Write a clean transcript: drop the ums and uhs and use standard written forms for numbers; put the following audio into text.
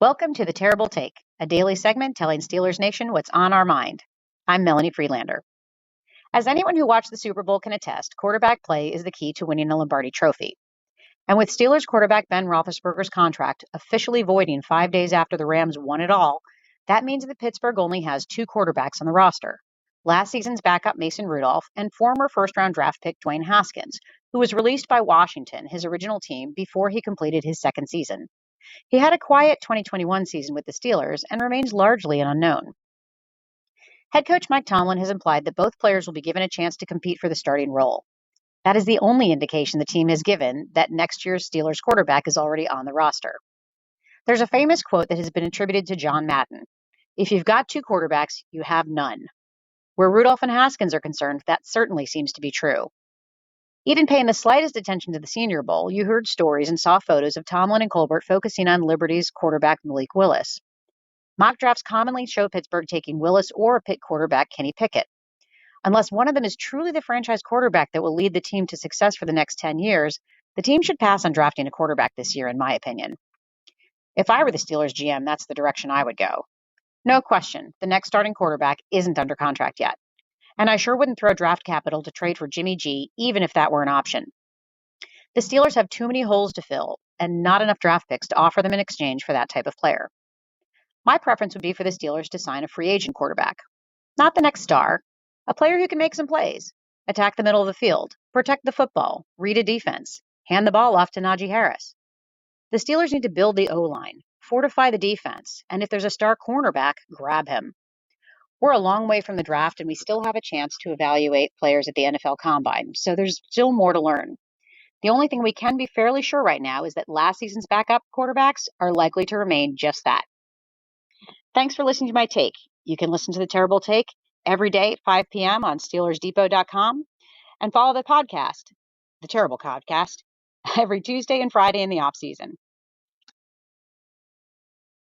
Welcome to The Terrible Take, a daily segment telling Steelers Nation what's on our mind. I'm Melanie Friedlander. As anyone who watched the Super Bowl can attest, quarterback play is the key to winning the Lombardi Trophy. And with Steelers quarterback Ben Roethlisberger's contract officially voiding 5 days after the Rams won it all, that means that Pittsburgh only has two quarterbacks on the roster. Last season's backup Mason Rudolph and former first-round draft pick Dwayne Haskins, who was released by Washington, his original team, before he completed his second season. He had a quiet 2021 season with the Steelers and remains largely an unknown. Head coach Mike Tomlin has implied that both players will be given a chance to compete for the starting role. That is the only indication the team has given that next year's Steelers quarterback is already on the roster. There's a famous quote that has been attributed to John Madden. If you've got two quarterbacks, you have none. Where Rudolph and Haskins are concerned, that certainly seems to be true. Even paying the slightest attention to the Senior Bowl, you heard stories and saw photos of Tomlin and Colbert focusing on Liberty's quarterback Malik Willis. Mock drafts commonly show Pittsburgh taking Willis or a Pitt quarterback Kenny Pickett. Unless one of them is truly the franchise quarterback that will lead the team to success for the next 10 years, the team should pass on drafting a quarterback this year, in my opinion. If I were the Steelers GM, that's the direction I would go. No question, the next starting quarterback isn't under contract yet. And I sure wouldn't throw draft capital to trade for Jimmy G, even if that were an option. The Steelers have too many holes to fill and not enough draft picks to offer them in exchange for that type of player. My preference would be for the Steelers to sign a free agent quarterback. Not the next star, a player who can make some plays, attack the middle of the field, protect the football, read a defense, hand the ball off to Najee Harris. The Steelers need to build the O-line, fortify the defense, and if there's a star cornerback, grab him. We're a long way from the draft, and we still have a chance to evaluate players at the NFL Combine, so there's still more to learn. The only thing we can be fairly sure right now is that last season's backup quarterbacks are likely to remain just that. Thanks for listening to my take. You can listen to The Terrible Take every day at 5 p.m. on SteelersDepot.com and follow the podcast, The Terrible Podcast, every Tuesday and Friday in the off season.